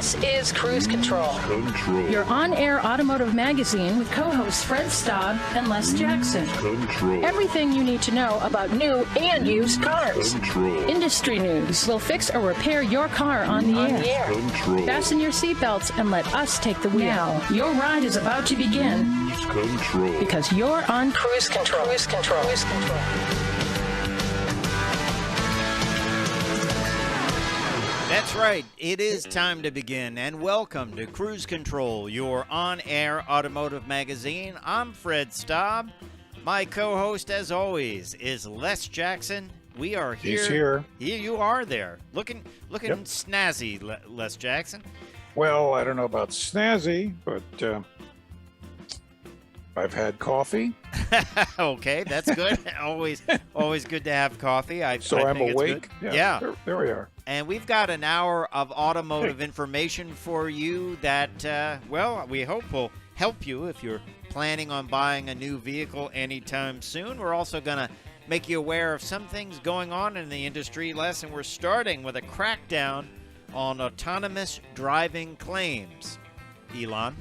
This is Cruise Control. Your on-air automotive magazine with co-hosts Fred Staub and Les Jackson. Everything you need to know about new and used cars. Industry news. We'll fix or repair your car on the air. Fasten your seatbelts and let us take the wheel. Now, your ride is about to begin. Because you're on Cruise Control. Cruise Control. Cruise Control. That's right. It is time to begin, and welcome to Cruise Control, your on-air automotive magazine. I'm Fred Staub. My co-host, as always, is Les Jackson. We are here. He's here. You are there. Looking snazzy, Les Jackson. Well, I don't know about snazzy, but I've had coffee. Okay, that's good. always good to have coffee. I I'm think awake. Yeah. There we are. And we've got an hour of automotive information for you that, we hope will help you if you're planning on buying a new vehicle anytime soon. We're also going to make you aware of some things going on in the industry, Les, and we're starting with a crackdown on autonomous driving claims. Elon?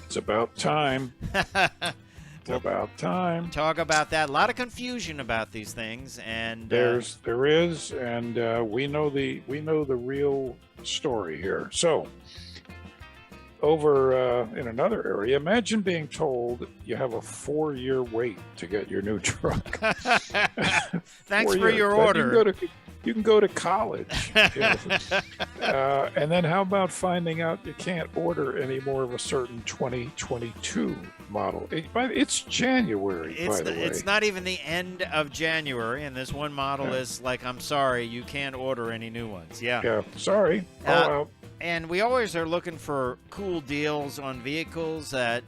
It's about time. It's about time. Talk about that. A lot of confusion about these things, and there is, and we know the real story here. So, over in another area, imagine being told you have a 4-year wait to get your new truck. Thanks for your order. You can go to college. And then how about finding out you can't order any more of a certain 2022 model? It's January, by the way. It's not even the end of January, and this one model is like, I'm sorry, you can't order any new ones. Yeah, sorry. And we always are looking for cool deals on vehicles that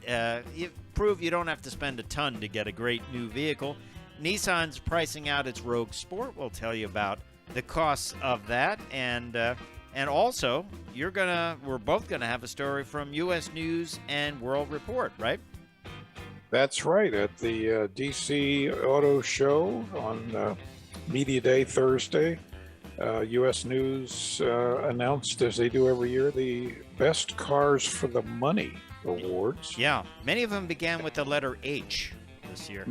prove you don't have to spend a ton to get a great new vehicle. Nissan's pricing out its Rogue Sport. We'll tell you about the costs of that, and also we're both gonna have a story from U.S. News and World Report, right? That's right. At the DC Auto Show on Media Day Thursday, U.S. News announced, as they do every year, the Best Cars for the Money awards. Yeah, many of them began with the letter H this year.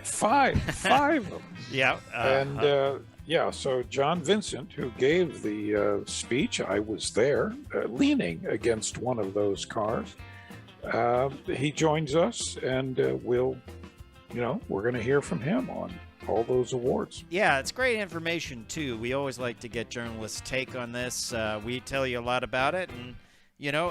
Five of them. Yeah. So John Vincent, who gave the speech, I was there, leaning against one of those cars. He joins us, and we're going to hear from him on all those awards. Yeah, it's great information, too. We always like to get journalists' take on this. We tell you a lot about it, and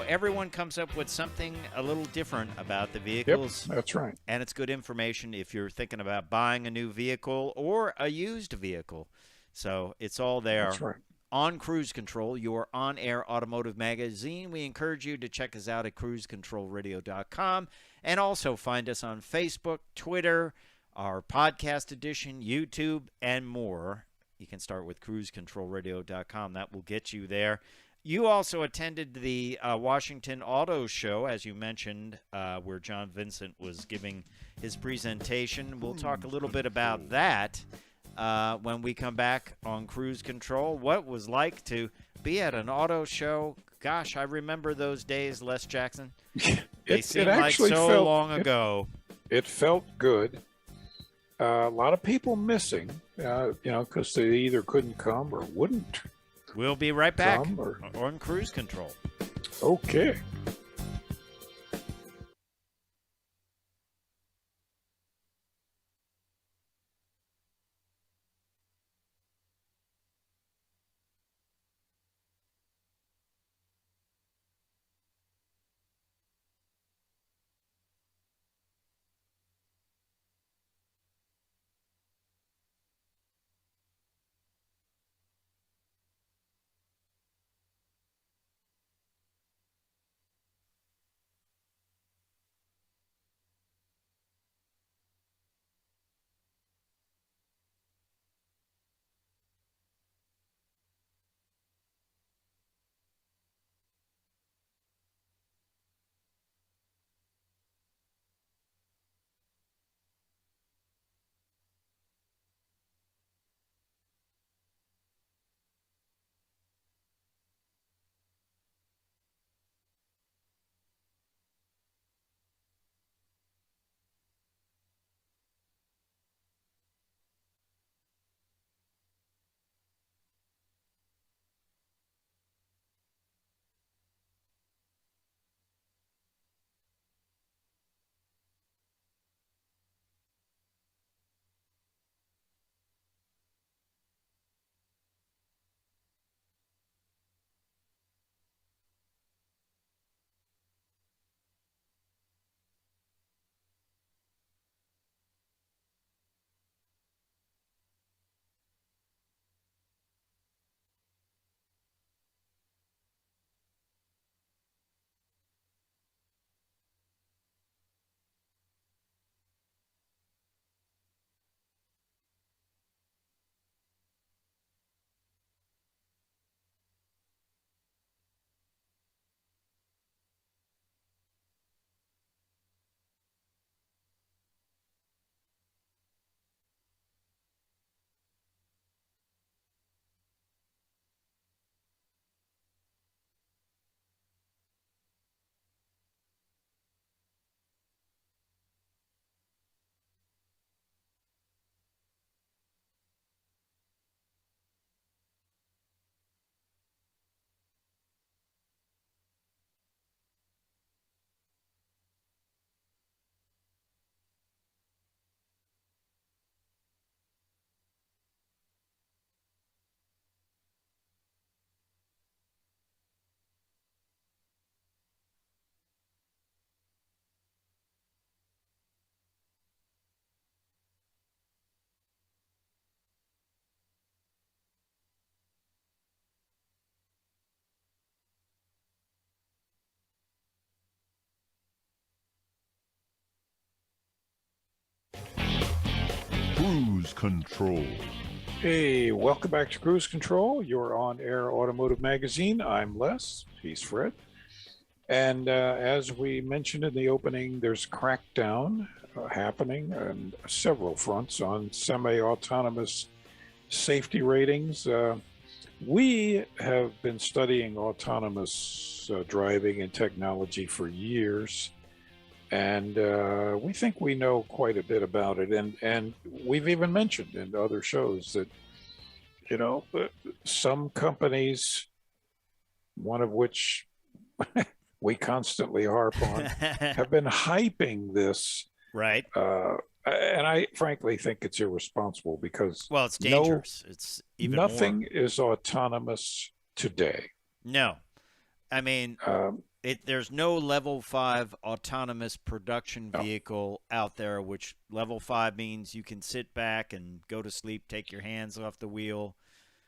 everyone comes up with something a little different about the vehicles. Yep, that's right. And it's good information if you're thinking about buying a new vehicle or a used vehicle. So it's all there. That's right. On Cruise Control, your on-air automotive magazine. We encourage you to check us out at cruisecontrolradio.com and also find us on Facebook, Twitter, our podcast edition, YouTube, and more. You can start with cruisecontrolradio.com. That will get you there. You also attended the Washington Auto Show, as you mentioned, where John Vincent was giving his presentation. We'll talk a little bit about that when we come back on Cruise Control. What it was like to be at an auto show. Gosh, I remember those days, Les Jackson. They seem like so long ago. It felt good. A lot of people missing, because they either couldn't come or wouldn't. We'll be right back on Cruise Control. Okay. Cruise Control. Hey, welcome back to Cruise Control, your on-air automotive magazine. I'm Les. He's Fred. And as we mentioned in the opening, there's a crackdown happening on several fronts on semi-autonomous safety ratings. We have been studying autonomous driving and technology for years, and we think we know quite a bit about it. And we've even mentioned in other shows that, you know, some companies, one of which we constantly harp on, have been hyping this. Right. And I frankly think it's irresponsible because Well, it's dangerous. It's even nothing more. is autonomous today. No. I mean, there's no level 5 autonomous production vehicle out there, which level 5 means you can sit back and go to sleep, take your hands off the wheel.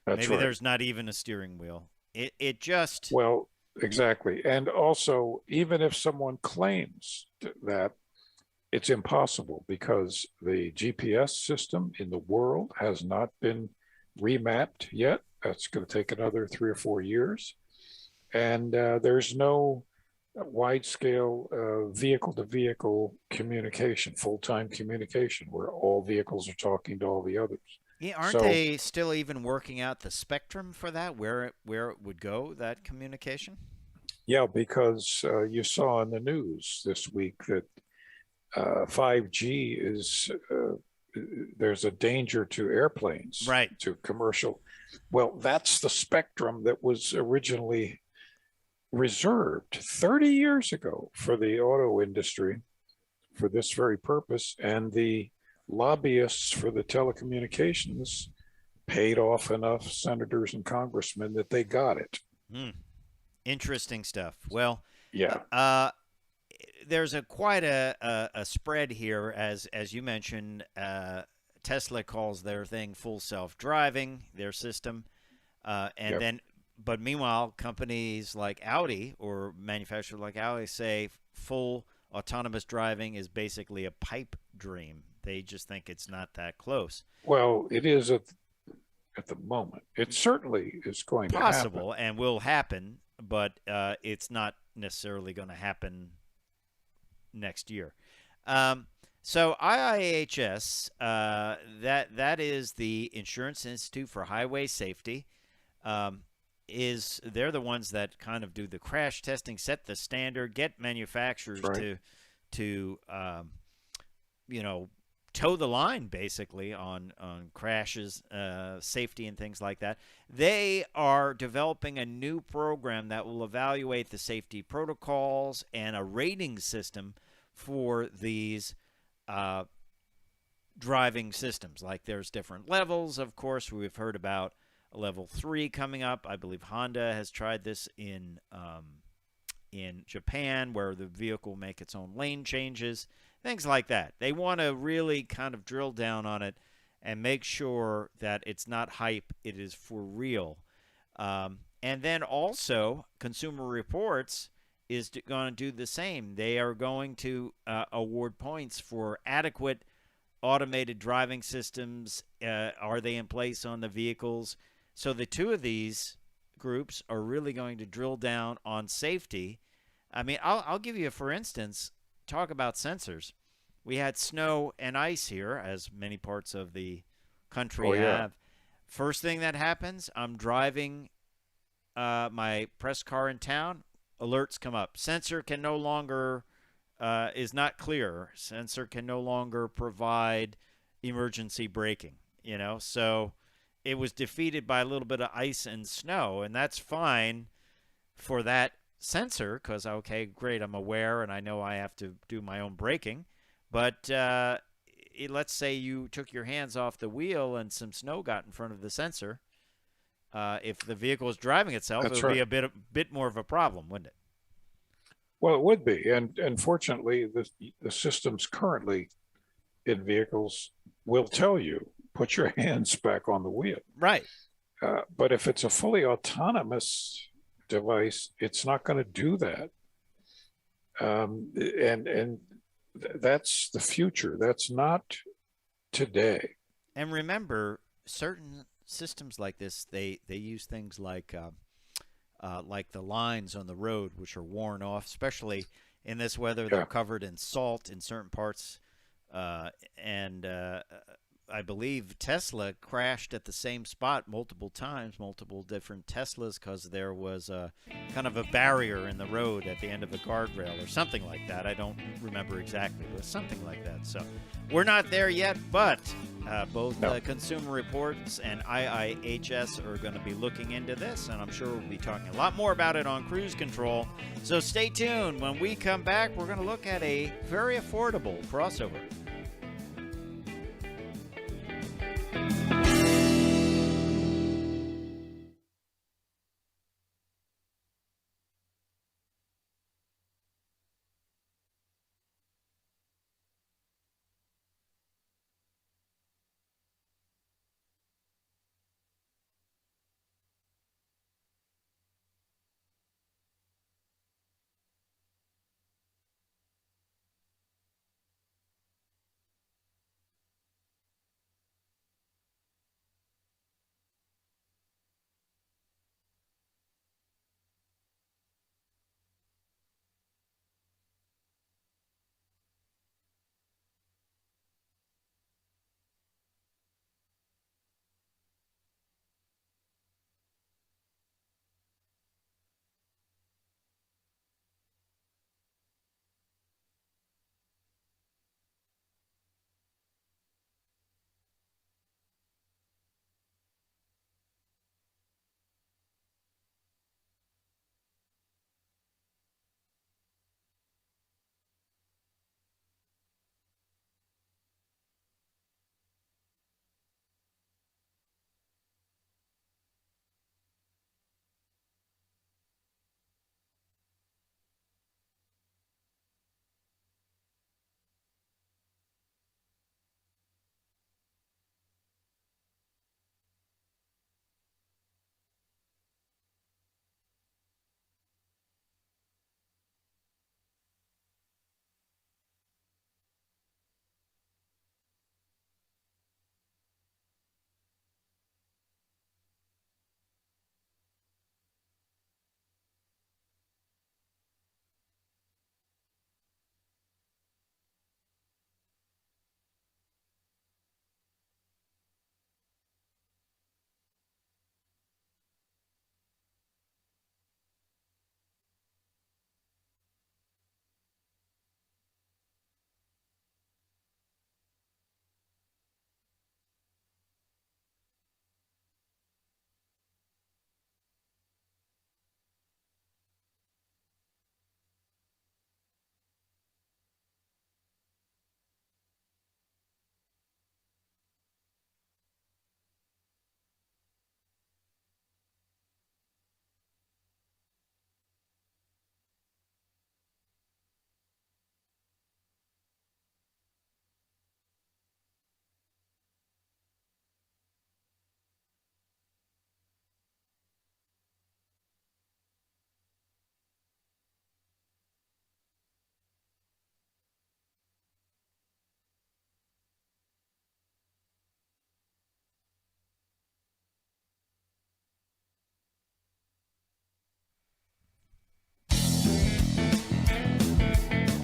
That's Maybe right. there's not even a steering wheel. It just... Well, exactly. And also, even if someone claims that, it's impossible because the GPS system in the world has not been remapped yet. That's going to take another 3 or 4 years. And there's no wide-scale vehicle-to-vehicle communication, full-time communication, where all vehicles are talking to all the others. Yeah, aren't they still even working out the spectrum for that, where it would go, that communication? Yeah, because you saw in the news this week that 5G is there's a danger to airplanes, right? To commercial. Well, that's the spectrum that was originally reserved 30 years ago for the auto industry for this very purpose, and the lobbyists for the telecommunications paid off enough senators and congressmen that they got it. Interesting stuff. Well, yeah. There's quite a spread here, as you mentioned. Tesla calls their thing full self-driving, their system, but meanwhile, companies like Audi or manufacturers like Audi say full autonomous driving is basically a pipe dream. They just think it's not that close. Well, it is at the moment. It certainly is going to happen. Possible and will happen, but it's not necessarily going to happen next year. So IIHS, that is the Insurance Institute for Highway Safety, they're the ones that kind of do the crash testing, set the standard, get manufacturers to toe the line basically on crashes, safety, and things like that. They are developing a new program that will evaluate the safety protocols and a rating system for these driving systems. Like there's different levels, of course. We've heard about level 3 coming up. I believe Honda has tried this in Japan, where the vehicle will make its own lane changes, things like that. They want to really kind of drill down on it and make sure that it's not hype, it is for real. And then also, Consumer Reports is going to do the same. They are going to award points for adequate automated driving systems. Are they in place on the vehicles? So the two of these groups are really going to drill down on safety. I mean, I'll give you, for instance, talk about sensors. We had snow and ice here, as many parts of the country have. First thing that happens, I'm driving my press car in town, alerts come up. Sensor can no longer, is not clear. Sensor can no longer provide emergency braking, so it was defeated by a little bit of ice and snow, and that's fine for that sensor because, okay, great, I'm aware and I know I have to do my own braking. But let's say you took your hands off the wheel and some snow got in front of the sensor. If the vehicle is driving itself, it would be a bit more of a problem, wouldn't it? Well, it would be. And fortunately, the systems currently in vehicles will tell you, put your hands back on the wheel. Right. But if it's a fully autonomous device, it's not going to do that. And that's the future. That's not today. And remember, certain systems like this, they use things like the lines on the road, which are worn off, especially in this weather. They're covered in salt in certain parts. And I believe Tesla crashed at the same spot multiple times, multiple different Teslas, because there was a kind of a barrier in the road at the end of a guardrail or something like that. I don't remember exactly, but something like that. So we're not there yet, but both Consumer Reports and IIHS are going to be looking into this, and I'm sure we'll be talking a lot more about it on Cruise Control. So stay tuned. When we come back, we're going to look at a very affordable crossover.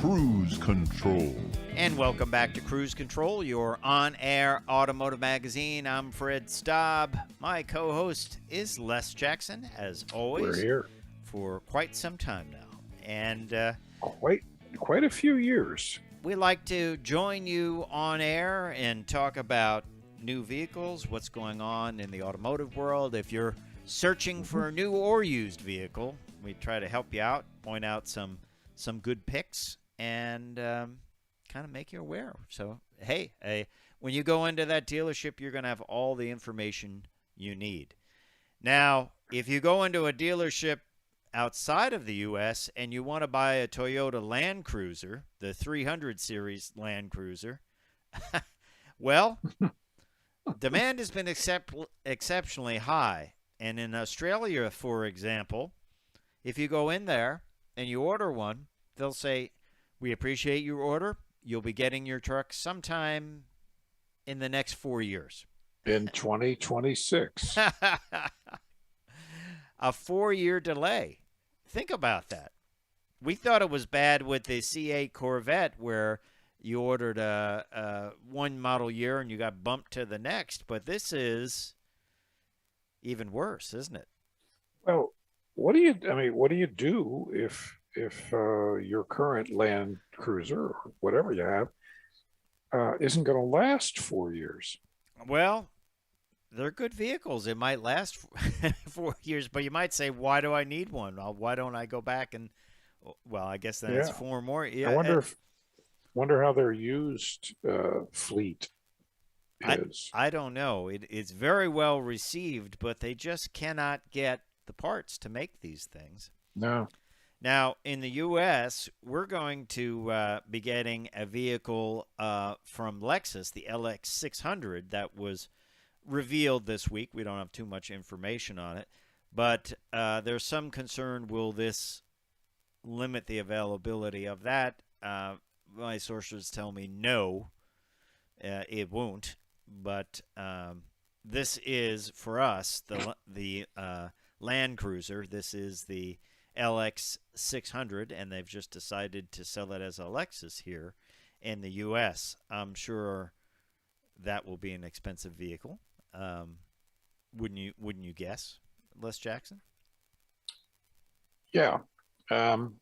Cruise Control. And welcome back to Cruise Control, your on-air automotive magazine. I'm Fred Staub. My co-host is Les Jackson, as always. We're here for quite some time now. And quite a few years. we like to join you on air and talk about new vehicles, what's going on in the automotive world. If you're searching for a new or used vehicle, we try to help you out, point out some good picks, and kind of make you aware. So, hey, when you go into that dealership, you're going to have all the information you need. Now, if you go into a dealership outside of the U.S. and you want to buy a Toyota Land Cruiser, the 300 series Land Cruiser, well, demand has been exceptionally high. And in Australia, for example, if you go in there and you order one, they'll say, "We appreciate your order. You'll be getting your truck sometime in the next 4 years. In 2026. A 4-year delay. Think about that. We thought it was bad with the C8 Corvette where you ordered one model year and you got bumped to the next, but this is even worse, isn't it? Well, what do you do if your current Land Cruiser or whatever you have isn't going to last 4 years? Well, they're good vehicles. It might last 4 years, but you might say, why do I need one? Why don't I go back and, well, I guess that's 4 more. Yeah, I wonder how their used fleet is. I don't know. It's very well received, but they just cannot get the parts to make these things. No. Now, in the U.S., we're going to be getting a vehicle from Lexus, the LX600, that was revealed this week. We don't have too much information on it, but there's some concern, will this limit the availability of that? My sources tell me no, it won't. But this is, for us, the Land Cruiser. This is the LX600, and they've just decided to sell it as a Lexus here in the U.S. I'm sure that will be an expensive vehicle. Wouldn't you guess, Les Jackson? Yeah. Of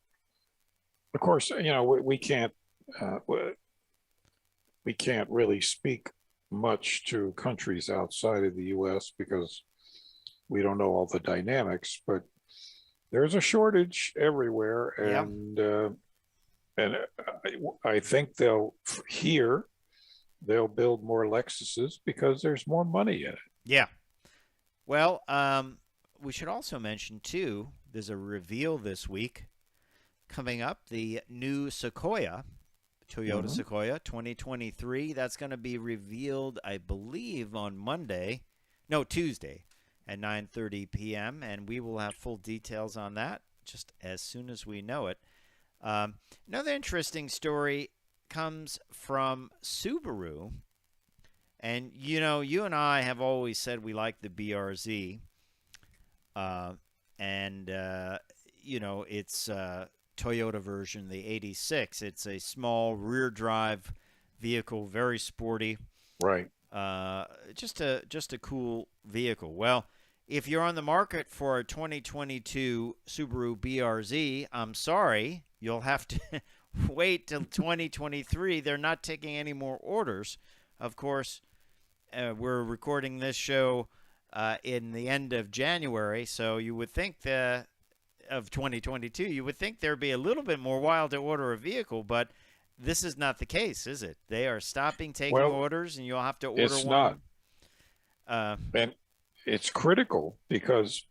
course, we can't really speak much to countries outside of the U.S. because we don't know all the dynamics, but there's a shortage everywhere, and I think they'll build more Lexuses because there's more money in it. Yeah. Well, we should also mention too, there's a reveal this week coming up, the new Sequoia, Toyota Sequoia 2023. That's going to be revealed, I believe, on Tuesday at 9:30 p.m. And we will have full details on that just as soon as we know it. Another interesting story comes from Subaru. And, you and I have always said we like the BRZ. It's Toyota version, the 86. It's a small rear drive vehicle, very sporty. Right. Just a cool vehicle. Well, if you're on the market for a 2022 Subaru BRZ, I'm sorry, you'll have to wait till 2023. They're not taking any more orders. Of course, we're recording this show in the end of January, so you would think of 2022, you would think there'd be a little bit more while to order a vehicle, but this is not the case, is it? They are stopping taking orders, and you'll have to order one. It's not. And it's critical because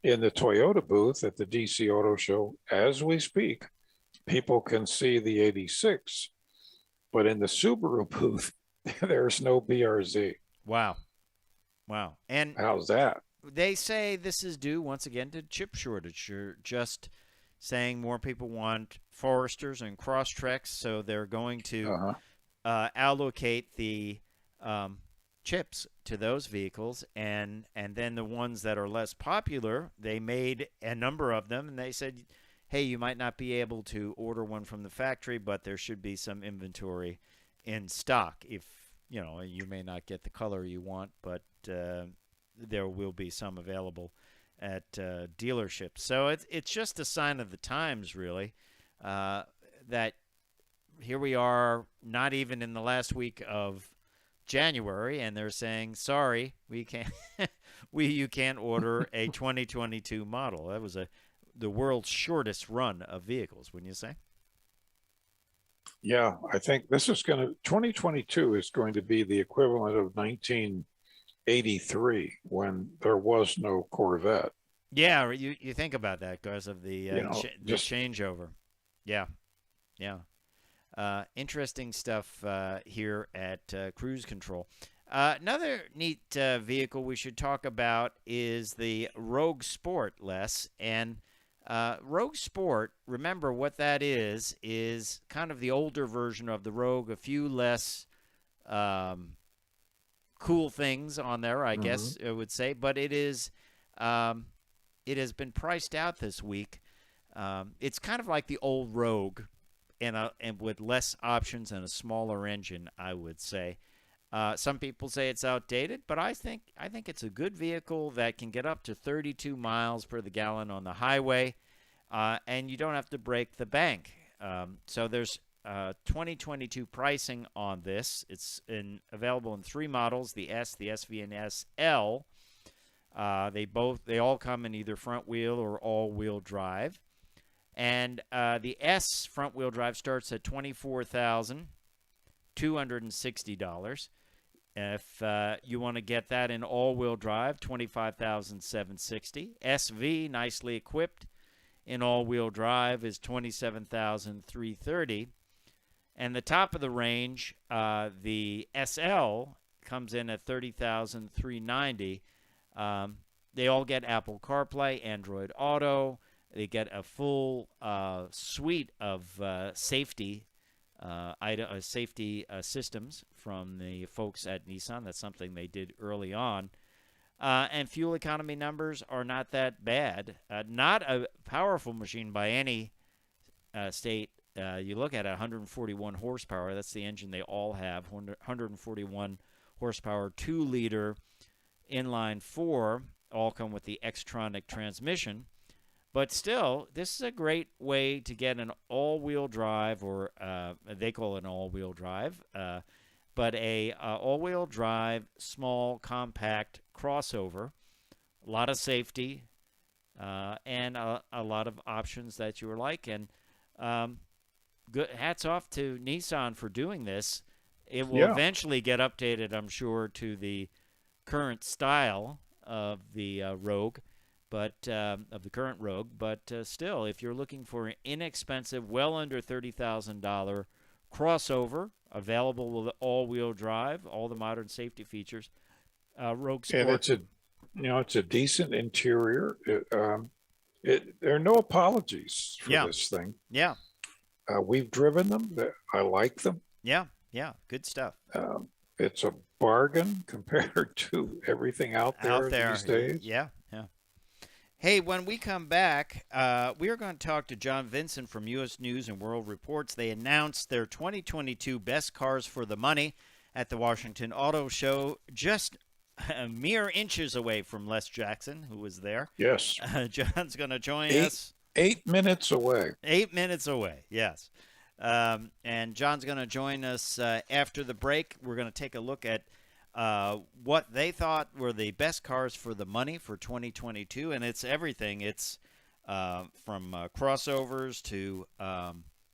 in the Toyota booth at the DC Auto Show, as we speak, people can see the 86, but in the Subaru booth, there's no BRZ. Wow. And how's that? They say this is due, once again, to chip shortage. You're just saying more people want Foresters and Crosstreks, so they're going to allocate the chips to those vehicles, and then the ones that are less popular, they made a number of them, and they said, hey, you might not be able to order one from the factory, but there should be some inventory in stock. If you may not get the color you want, but there will be some available at dealerships. So it's just a sign of the times, really, that here we are, not even in the last week of January, and they're saying, sorry, we can't you can't order a 2022 model. That was the world's shortest run of vehicles, wouldn't you say? Yeah, I think 2022 is going to be the equivalent of 1983 when there was no Corvette. Yeah, you think about that because of the changeover. Yeah. Interesting stuff here at Cruise Control. Another neat vehicle we should talk about is the Rogue Sport, Les. And Rogue Sport, remember what that is kind of the older version of the Rogue, a few less cool things on there, I guess I would say. But it has been priced out this week. It's kind of like the old Rogue, and with less options and a smaller engine, I would say. Some people say it's outdated, but I think it's a good vehicle that can get up to 32 miles per the gallon on the highway, and you don't have to break the bank. So there's 2022 pricing on this. It's available in 3 models: the S, the SV, and SL. They all come in either front wheel or all-wheel drive. And the S front-wheel drive starts at $24,260. If you want to get that in all-wheel drive, $25,760. SV, nicely equipped in all-wheel drive, is $27,330. And the top of the range, the SL, comes in at $30,390. They all get Apple CarPlay, Android Auto. They get a full suite of safety systems from the folks at Nissan. That's something they did early on. And fuel economy numbers are not that bad. Not a powerful machine by any state. You look at it, 141 horsepower. That's the engine they all have, 141 horsepower, 2-liter inline 4. All come with the Xtronic transmission. But still, this is a great way to get an all-wheel drive, or they call it an all-wheel drive, but a all-wheel drive, small, compact crossover. A lot of safety and a lot of options that you like. And good, hats off to Nissan for doing this. It will eventually get updated, I'm sure, to the current style of the Rogue. But of the current Rogue, but still, if you're looking for an inexpensive, well under $30,000 crossover, available with all-wheel drive, all the modern safety features, Rogue Sport. And it's a decent interior. There are no apologies for this thing. Yeah, we've driven them. I like them. Yeah, good stuff. It's a bargain compared to everything out there these days. Yeah. Hey, when we come back, we are going to talk to John Vincent from U.S. News and World Reports. They announced their 2022 Best Cars for the Money at the Washington Auto Show, just mere inches away from Les Jackson, who was there. Yes. John's going to join us. 8 minutes away. 8 minutes away, yes. And John's going to join us after the break. We're going to take a look at what they thought were the best cars for the money for 2022, and it's everything. It's from crossovers to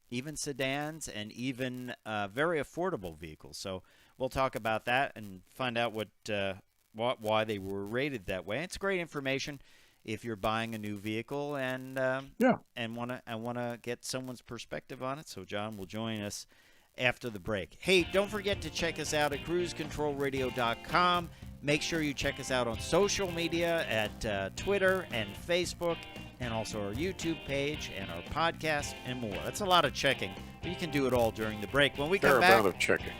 even sedans and even very affordable vehicles. So we'll talk about that and find out why they were rated that way. It's great information if you're buying a new vehicle and want to get someone's perspective on it. So John will join us after the break. Hey, don't forget to check us out at cruisecontrolradio.com. Make sure you check us out on social media at Twitter and Facebook, and also our YouTube page and our podcast and more. That's a lot of checking, but you can do it all during the break. When we come back, of checking.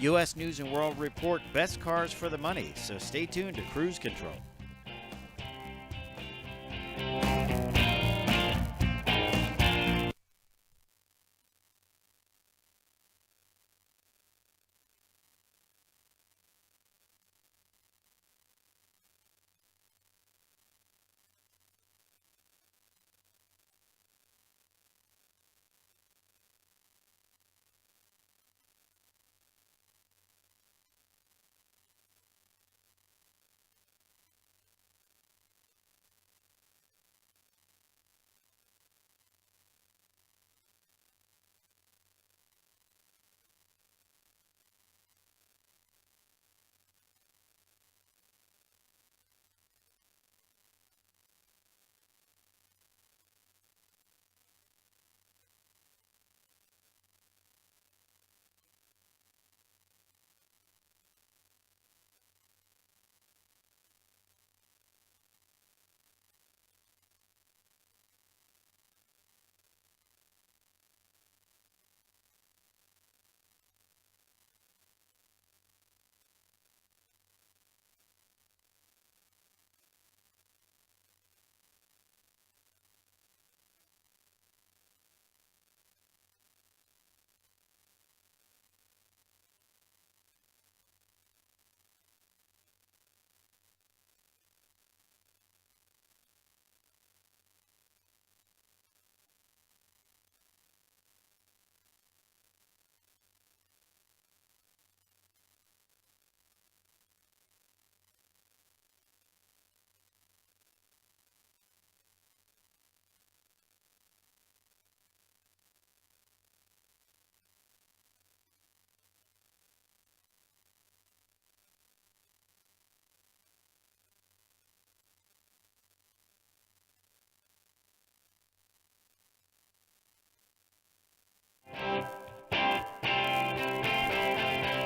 U.S. News and World Report, best cars for the money. So stay tuned to Cruise Control.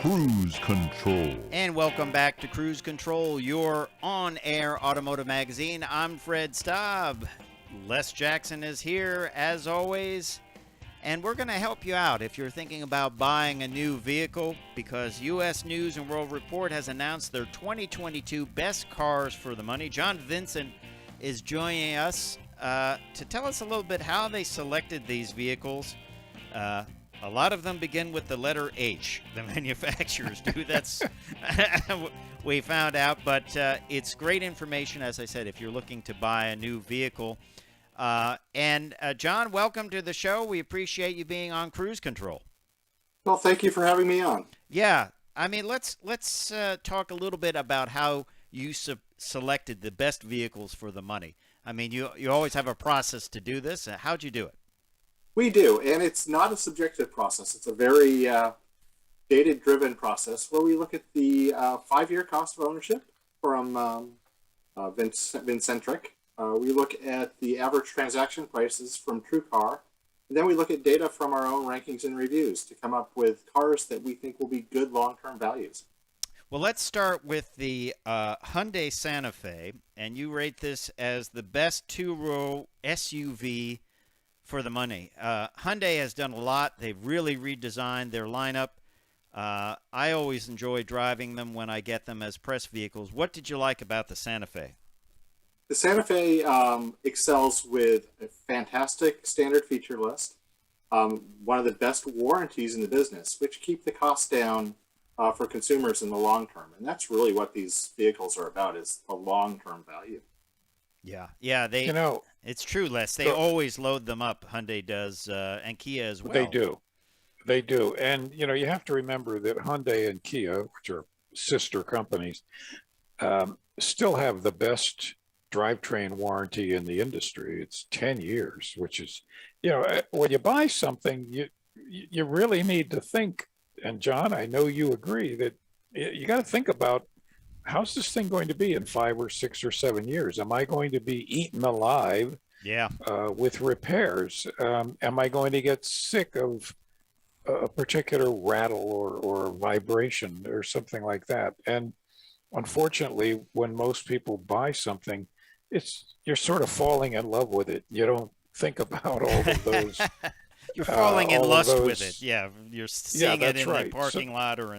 Cruise Control. And welcome back to Cruise Control, your on-air automotive magazine. I'm Fred Staub. Les Jackson is here, as always. And we're going to help you out if you're thinking about buying a new vehicle, because U.S. News & World Report has announced their 2022 best cars for the money. John Vincent is joining us to tell us a little bit how they selected these vehicles. A lot of them begin with the letter H, the manufacturers do. That's we found out, but it's great information, as I said, if you're looking to buy a new vehicle. And John, welcome to the show. We appreciate you being on Cruise Control. Well, thank you for having me on. Yeah, I mean, let's talk a little bit about how you selected the best vehicles for the money. I mean, you always have a process to do this. How'd you do it? We do, and it's not a subjective process. It's a very data-driven process where we look at the 5-year cost of ownership from Vincentric. We look at the average transaction prices from TrueCar, and then we look at data from our own rankings and reviews to come up with cars that we think will be good long-term values. Well, let's start with the Hyundai Santa Fe, and you rate this as the best two-row SUV for the money. Hyundai has done a lot. They've really redesigned their lineup. I always enjoy driving them when I get them as press vehicles. What did you like about the Santa Fe? The Santa Fe excels with a fantastic standard feature list, one of the best warranties in the business, which keep the cost down for consumers in the long term. And that's really what these vehicles are about, is the long-term value. Yeah, it's true, Les. They always load them up. Hyundai does, and Kia as well. They do. And, you have to remember that Hyundai and Kia, which are sister companies, still have the best drivetrain warranty in the industry. It's 10 years, which is, when you buy something, you really need to think. And, John, I know you agree that you got to think about, how's this thing going to be in 5 or 6 or 7 years? Am I going to be eaten alive with repairs? Am I going to get sick of a particular rattle or vibration or something like that? And unfortunately, when most people buy something, you're sort of falling in love with it. You don't think about all of those. You're falling in lust with it. Yeah, you're seeing it in the parking lot or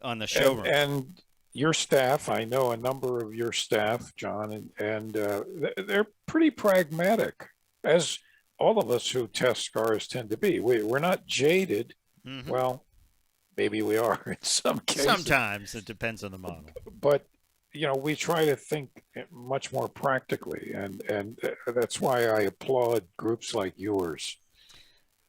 on the showroom. And your staff, I know a number of your staff, John, and they're pretty pragmatic, as all of us who test cars tend to be. We're not jaded. Mm-hmm. Well, maybe we are in some cases. Sometimes it depends on the model. But we try to think much more practically, and that's why I applaud groups like yours.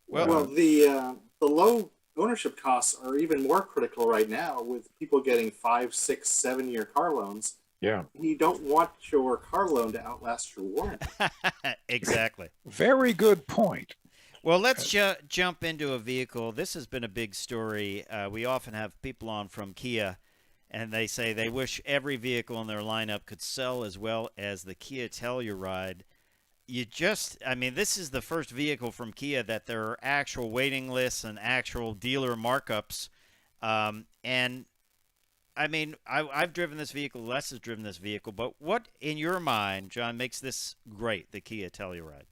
Well, the low ownership costs are even more critical right now, with people getting 5, 6, 7-year car loans. Yeah. You don't want your car loan to outlast your warranty. Exactly. Very good point. Well, let's jump into a vehicle. This has been a big story. We often have people on from Kia, and they say they wish every vehicle in their lineup could sell as well as the Kia Telluride. This is the first vehicle from Kia that there are actual waiting lists and actual dealer markups. And I mean, I've driven this vehicle, Les has driven this vehicle, but what, in your mind, John, makes this great, the Kia Telluride?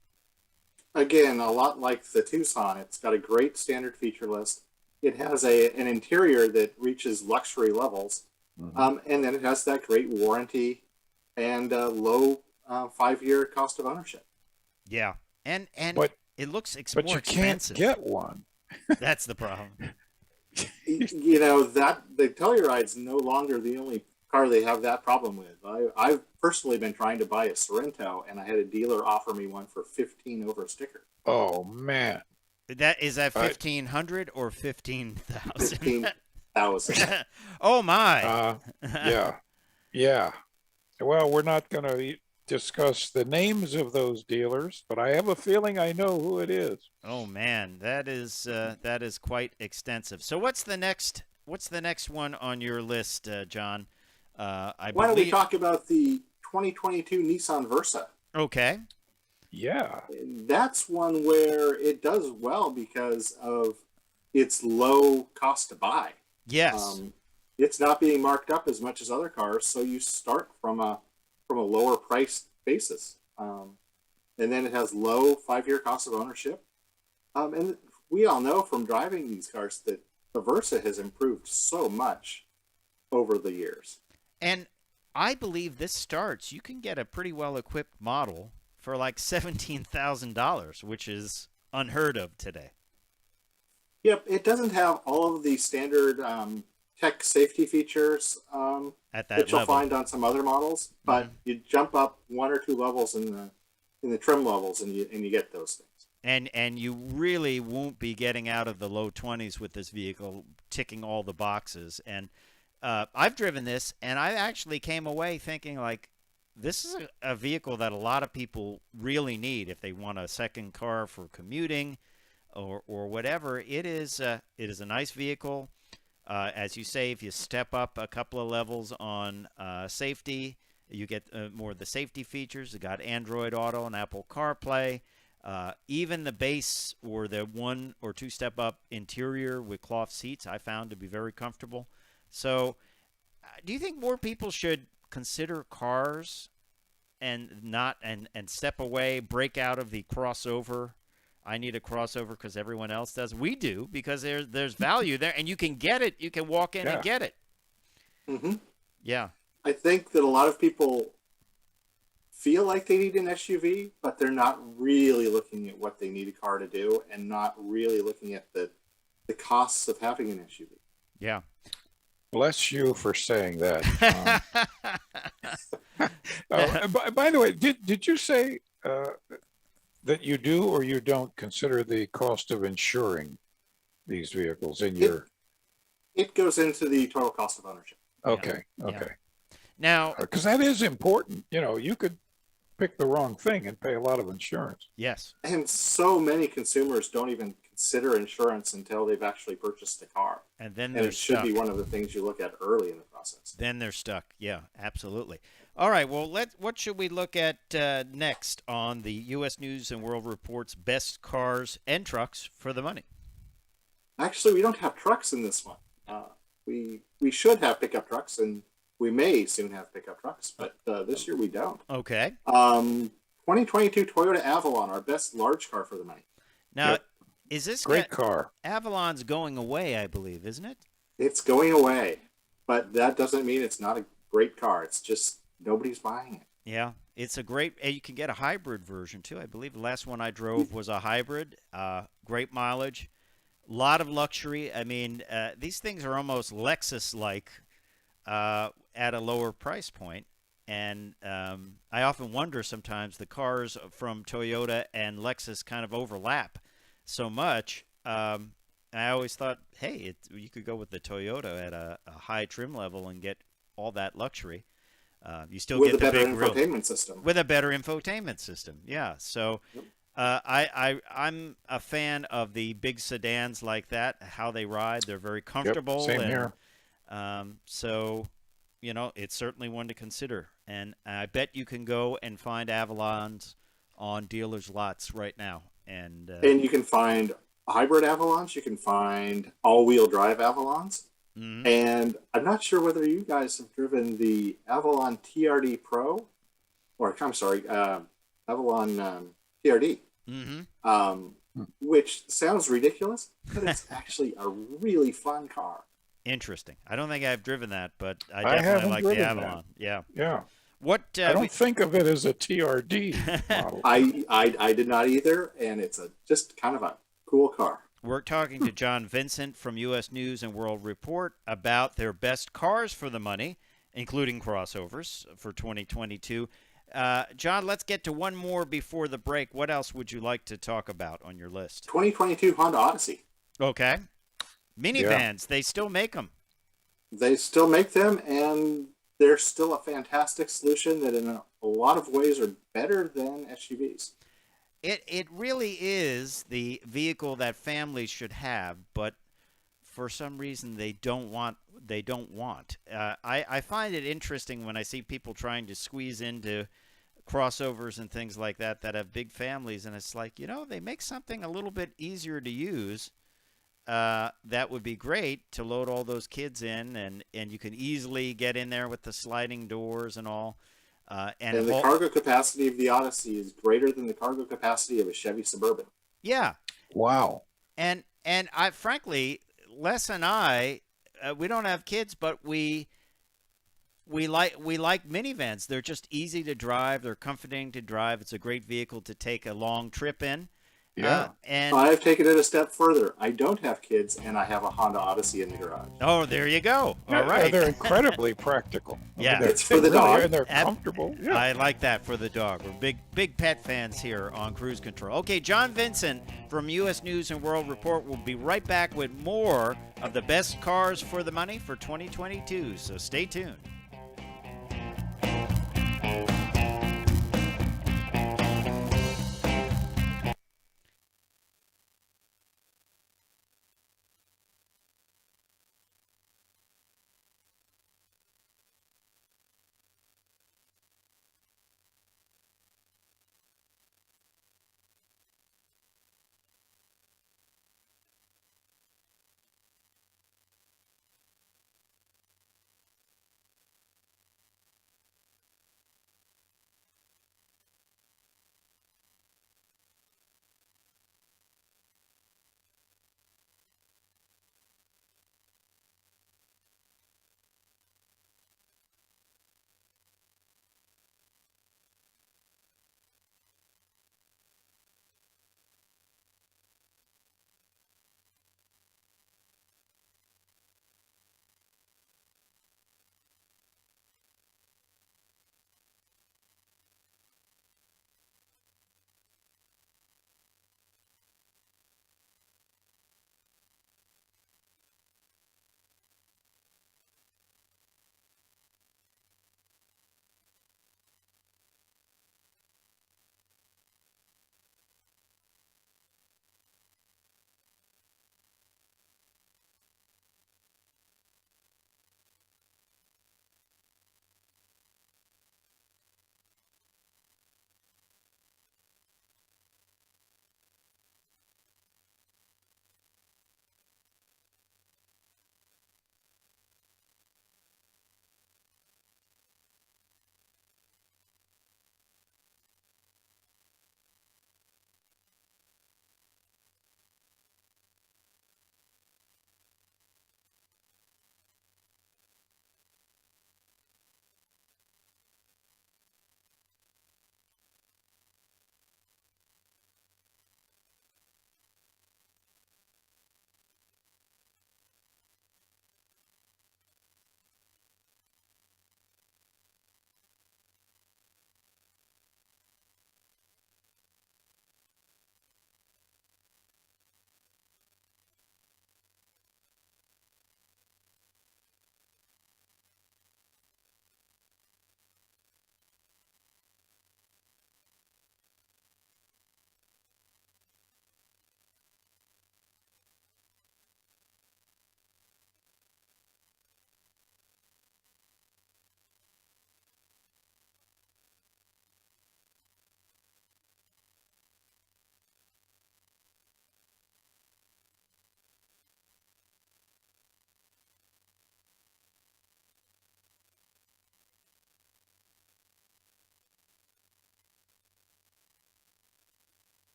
Again, a lot like the Tucson, it's got a great standard feature list. It has an interior that reaches luxury levels, and then it has that great warranty and low 5-year cost of ownership. Yeah, and but it looks more expensive. But you can't get one. That's the problem. That the Telluride's no longer the only car they have that problem with. I've personally been trying to buy a Sorento, and I had a dealer offer me one for $15,000 over a sticker. Oh man, is that 1,500 or 15,000? 15,000. Oh my. Yeah. Well, we're not going to discuss the names of those dealers, but I have a feeling I know who it is. Oh man, that is quite extensive. So what's the next one on your list, John? Why don't we talk about the 2022 Nissan Versa? Okay. Yeah. That's one where it does well because of its low cost to buy. Yes. It's not being marked up as much as other cars, so you start from a lower price basis, and then it has low 5-year cost of ownership. And we all know from driving these cars that the Versa has improved so much over the years. And I believe this starts, you can get a pretty well-equipped model for like $17,000, which is unheard of today. Yep, it doesn't have all of the standard tech safety features At that that you'll level. find on some other models, but you jump up 1 or 2 levels in the trim levels, and you get those things. And you really won't be getting out of the low 20s with this vehicle, ticking all the boxes. And I've driven this, and I actually came away thinking, like, this is a vehicle that a lot of people really need if they want a second car for commuting or whatever. It is a nice vehicle. As you say, if you step up a couple of levels on safety, you get more of the safety features. You got Android Auto and Apple CarPlay. Even the base or the 1 or 2 step up interior with cloth seats I found to be very comfortable. So do you think more people should consider cars and not and step away, break out of the crossover? I need a crossover because everyone else does. We do, because there's value there, and you can get it. You can walk in and get it. Mm-hmm. Yeah. I think that a lot of people feel like they need an SUV, but they're not really looking at what they need a car to do, and not really looking at the costs of having an SUV. Yeah. Bless you for saying that. By the way, did you say that you do or you don't consider the cost of insuring these vehicles in your? It goes into the total cost of ownership. Okay. Yeah. Okay. Now, because that is important. You know, you could pick the wrong thing and pay a lot of insurance. yes. And so many consumers don't even consider insurance until they've actually purchased a car. And then And they're it should stuck. be one of the things you look at early in the process. Then they're stuck. Yeah, absolutely. All right. Well, what should we look at next on the U.S. News and World Report's best cars and trucks for the money? Actually, we don't have trucks in this one. We should have pickup trucks, and we may soon have pickup trucks, but this year we don't. Okay. 2022 Toyota Avalon, our best large car for the money. Now, Yep. is this Great car. Avalon's going away, I believe, isn't it? It's going away, but that doesn't mean it's not a great car. It's just nobody's buying it. Yeah. It's a great, you can get a hybrid version too. I believe the last one I drove was a hybrid. Great mileage, a lot of luxury. I mean, these things are almost Lexus-like at a lower price point. And I often wonder sometimes the cars from Toyota and Lexus kind of overlap so much. I always thought, hey, you could go with the Toyota at a high trim level and get all that luxury. You still With get a the better big grill. infotainment system. With a better infotainment system, yeah. So I'm a fan of the big sedans like that, how they ride. They're very comfortable. Same here. So, you know, it's certainly one to consider. And I bet you can go and find Avalons on dealers' lots right now. And And you can find hybrid Avalons. You can find all-wheel drive Avalons. mhm. And I'm not sure whether you guys have driven the Avalon TRD Pro, or I'm sorry, Avalon TRD, which sounds ridiculous, but it's actually a really fun car. Interesting. I don't think I've driven that, but I I definitely haven't like the driven Avalon. Yeah. Yeah. What I don't think of it as a TRD model. I did not either, and it's just kind of a cool car. We're talking to John Vincent from U.S. News and World Report about their best cars for the money, including crossovers for 2022. John, let's get to one more before the break. What else would you like to talk about on your list? 2022 Honda Odyssey. Okay. Minivans, they still make them. They still make them, and they're still a fantastic solution that in a lot of ways are better than SUVs. It really is the vehicle that families should have, but for some reason they don't want. I find it interesting when I see people trying to squeeze into crossovers and things like that have big families, and it's like, you know, they make something a little bit easier to use, that would be great to load all those kids in, and you can easily get in there with the sliding doors and all. And the cargo capacity of the Odyssey is greater than the cargo capacity of a Chevy Suburban. Yeah. Wow. And I frankly, Les and I, we don't have kids, but we like minivans. They're just easy to drive. They're comforting to drive. It's a great vehicle to take a long trip in. Yeah. And I've taken it a step further. I don't have kids, and I have a Honda Odyssey in the garage. oh, there you go. All Yeah, right. they're incredibly practical. Yeah. It's for the really dog. are, and they're comfortable. Yeah. I like that for the dog. We're big pet fans here on Cruise Control. Okay, John Vincent from U.S. News and World Report will be right back with more of the best cars for the money for 2022. So stay tuned.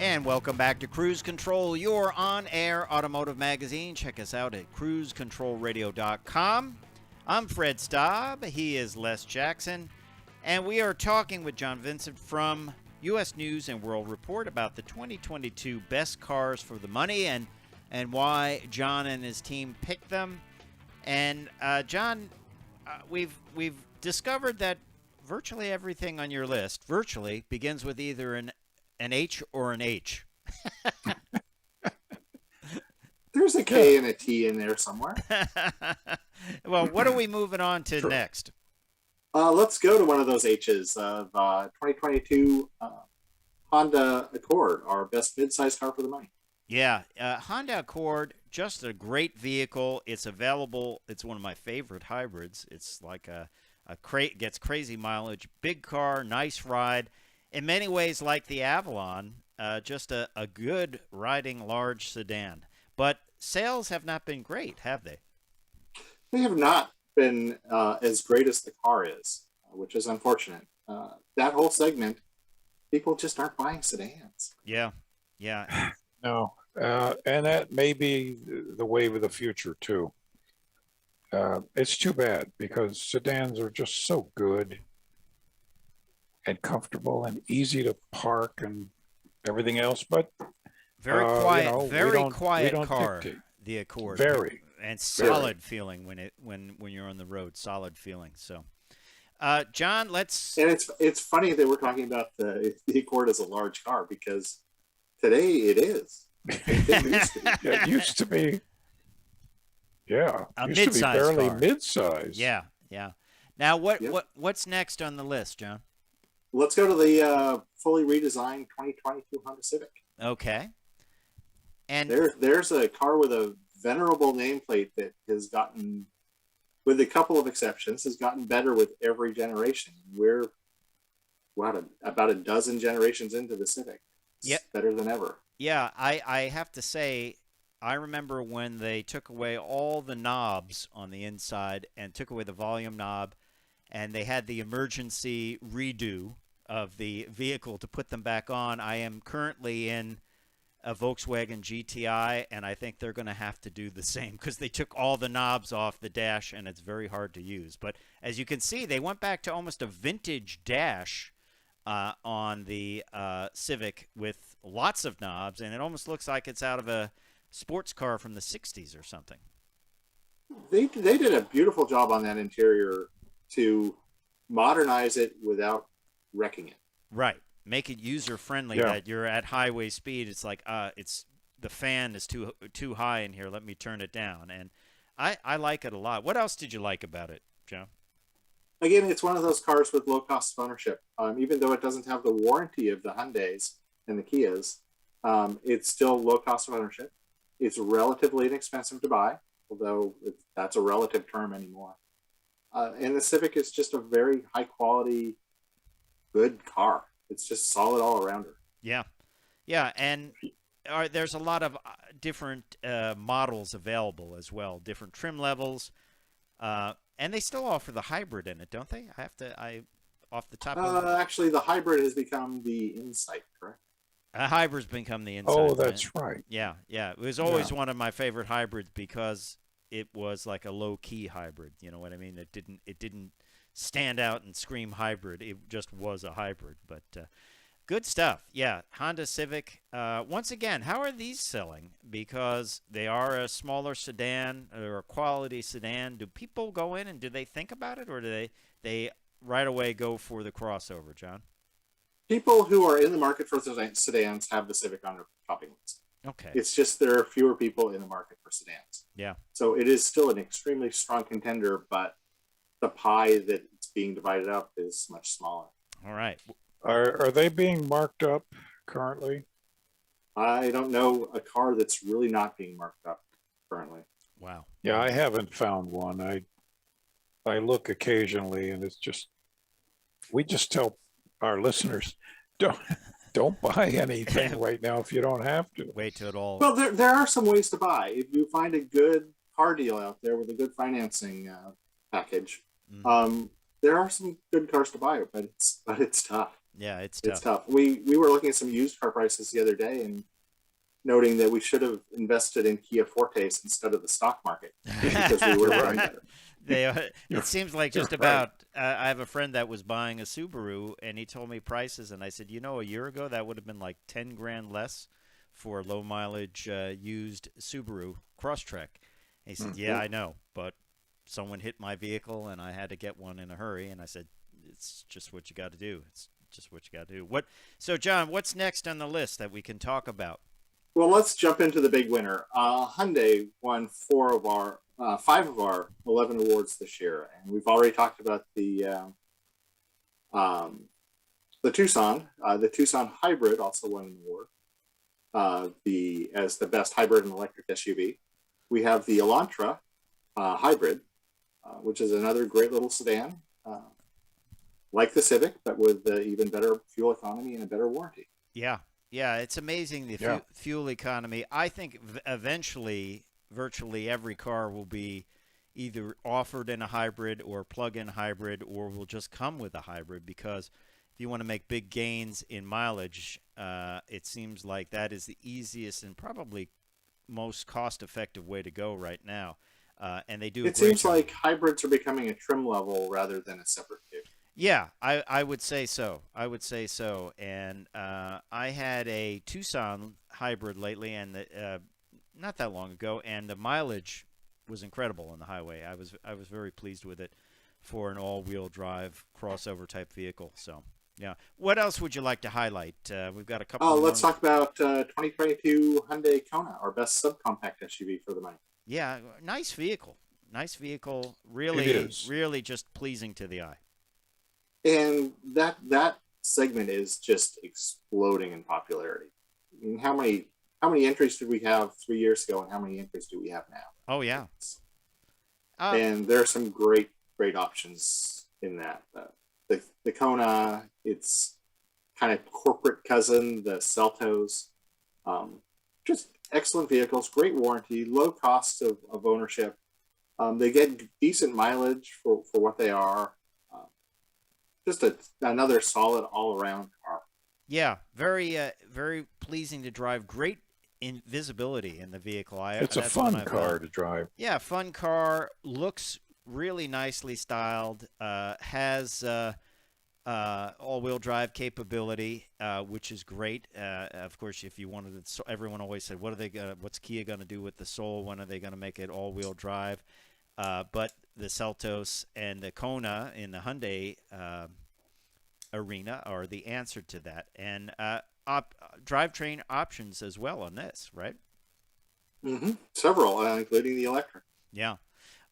And welcome back to Cruise Control, your on-air automotive magazine. Check us out at cruisecontrolradio.com. I'm Fred Staub. He is Les Jackson. And we are talking with John Vincent from U.S. News and World Report about the 2022 best cars for the money and why John and his team picked them. And John, we've discovered that virtually everything on your list begins with either an H or an H. There's a K and a T in there somewhere. Well, what are we moving on to next? Let's go to one of those H's of 2022 Honda Accord, our best midsize car for the money. Yeah, Honda Accord, just a great vehicle. It's available. It's one of my favorite hybrids. It's like gets crazy mileage, big car, nice ride. In many ways, like the Avalon, just a good riding large sedan. But sales have not been great, have they? They have not been as great as the car is, which is unfortunate. That whole segment, people just aren't buying sedans. Yeah. No, and that may be the wave of the future, too. It's too bad because sedans are just so good and comfortable and easy to park and everything else, but very quiet, very quiet we don't car. dictate. The Accord, Very and solid feeling when you're on the road. Solid feeling. So, John, let's. And it's funny that we're talking about the Accord as a large car because today it is. It used to be. Yeah, A used to be mid-size barely car. mid-size. Yeah. Now, what's next on the list, John? Let's go to the fully redesigned 2022 Honda Civic. Okay. And there's a car with a venerable nameplate that has gotten, with a couple of exceptions, has gotten better with every generation. We're about a dozen generations into the Civic. It's better than ever. Yeah, I have to say, I remember when they took away all the knobs on the inside and took away the volume knob, and they had the emergency redo of the vehicle to put them back on. I am currently in a Volkswagen GTI, and I think they're going to have to do the same because they took all the knobs off the dash, and it's very hard to use. But as you can see, they went back to almost a vintage dash on the Civic with lots of knobs, and it almost looks like it's out of a sports car from the 60s or something. They did a beautiful job on that interior to modernize it without wrecking it. Right. Make it user-friendly that you're at highway speed. It's like, it's the fan is too high in here. Let me turn it down. And I like it a lot. What else did you like about it, Joe? Again, it's one of those cars with low cost of ownership. Even though it doesn't have the warranty of the Hyundais and the Kias, it's still low cost of ownership. It's relatively inexpensive to buy, although that's a relative term anymore. And the Civic is just a very high quality, good car. It's just solid all around her. Yeah, and there's a lot of different models available as well, different trim levels, and they still offer the hybrid in it, don't they? Off the top of actually, the hybrid has become the Insight, correct? A hybrid's become the Insight. Oh, that's right. Yeah. It was always one of my favorite hybrids because it was like a low-key hybrid. You know what I mean? It didn't stand out and scream hybrid. It just was a hybrid. But good stuff. Yeah, Honda Civic. Once again, how are these selling? Because they are a smaller sedan or a quality sedan. Do people go in and do they think about it, or do they right away go for the crossover, John? People who are in the market for sedans have the Civic on their shopping list. Okay. It's just there are fewer people in the market for sedans. Yeah. So it is still an extremely strong contender, but the pie that it's being divided up is much smaller. All right. Are they being marked up currently? I don't know a car that's really not being marked up currently. Wow. Yeah, I haven't found one. I look occasionally, and it's just, we just tell our listeners, don't buy anything right now if you don't have to. Wait till it all. Well, there are some ways to buy. If you find a good car deal out there with a good financing package, there are some good cars to buy, but it's tough. Yeah, it's tough. It's tough. We were looking at some used car prices the other day and noting that we should have invested in Kia Fortes instead of the stock market because we were right better. It seems like just about. I have a friend that was buying a Subaru, and he told me prices, and I said, a year ago that would have been like 10 grand less for a low mileage used Subaru Crosstrek. And he said, "Yeah, I know, but someone hit my vehicle, and I had to get one in a hurry." And I said, "It's just what you got to do. It's just what you got to do." So, John, what's next on the list that we can talk about? Well, let's jump into the big winner. Hyundai won 5 of our 11 awards this year, and we've already talked about the Tucson. The Tucson Hybrid also won an award as the best hybrid and electric SUV. We have the Elantra Hybrid, which is another great little sedan, like the Civic, but with even better fuel economy and a better warranty. Yeah, it's amazing the fuel economy. I think eventually virtually every car will be either offered in a hybrid or plug-in hybrid, or will just come with a hybrid, because if you want to make big gains in mileage, it seems like that is the easiest and probably most cost-effective way to go right now. And they do. It seems like hybrids are becoming a trim level rather than a separate vehicle. Yeah, I would say so. And I had a Tucson hybrid lately, and not that long ago, and the mileage was incredible on the highway. I was very pleased with it for an all-wheel drive crossover type vehicle. So, yeah. What else would you like to highlight? We've got a couple. Let's talk about 2022 Hyundai Kona, our best subcompact SUV for the money. Yeah, nice vehicle. Really just pleasing to the eye. And that segment is just exploding in popularity. I mean, how many entries did we have 3 years ago, and how many entries do we have now? Oh yeah. And there are some great options in that. The Kona, its kind of corporate cousin, the Seltos, just excellent vehicles, great warranty, low cost of ownership. They get decent mileage for what they are. Just another solid all-around car. Yeah, very pleasing to drive. Great visibility in the vehicle. It's a fun car to drive. Yeah, fun car. Looks really nicely styled. Has all-wheel drive capability, which is great. Of course, if you wanted it, everyone always said, "What's Kia going to do with the Soul? When are they going to make it all-wheel drive?" But the Seltos and the Kona in the Hyundai arena are the answer to that. And drivetrain options as well on this, right? Mm-hmm. Several, including the electric. Yeah.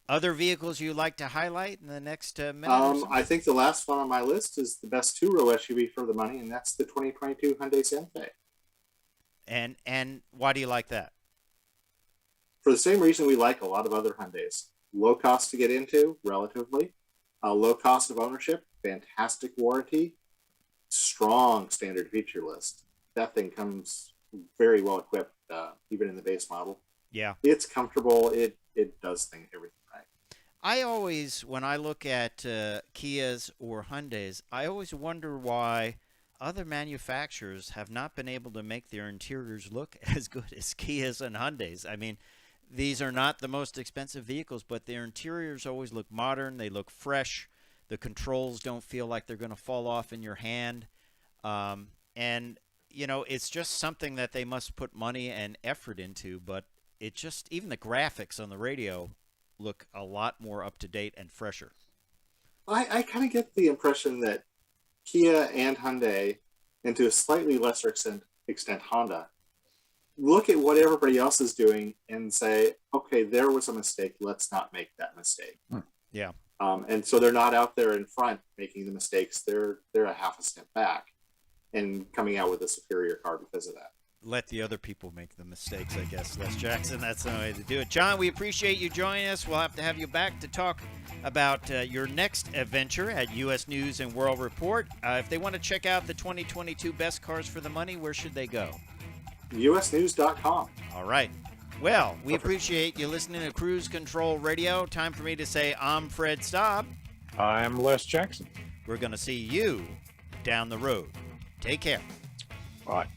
Other vehicles you like to highlight in the next minute? I think the last one on my list is the best two-row SUV for the money, and that's the 2022 Hyundai Santa Fe. And why do you like that? For the same reason we like a lot of other Hyundais. Low cost to get into, relatively. Low cost of ownership, fantastic warranty, strong standard feature list. That thing comes very well equipped, even in the base model. Yeah. It's comfortable. It does everything right. I always, when I look at Kias or Hyundais, I always wonder why other manufacturers have not been able to make their interiors look as good as Kias and Hyundais. I mean, these are not the most expensive vehicles, but their interiors always look modern. They look fresh. The controls don't feel like they're going to fall off in your hand. And, it's just something that they must put money and effort into. But it just, even the graphics on the radio look a lot more up to date and fresher. I kind of get the impression that Kia and Hyundai, and to a slightly lesser extent Honda, look at what everybody else is doing and say, okay, there was a mistake. Let's not make that mistake. Yeah. And so they're not out there in front making the mistakes. They're a half a step back and coming out with a superior car because of that. Let the other people make the mistakes, I guess. Les Jackson, that's the way to do it. John, we appreciate you joining us. We'll have to have you back to talk about your next adventure at U.S. News and World Report. If they want to check out the 2022 Best Cars for the Money, where should they go? usnews.com. All right. Well, we appreciate you listening to Cruise Control Radio. Time for me to say I'm Fred Staub. I'm Les Jackson. We're going to see you down the road. Take care. Bye.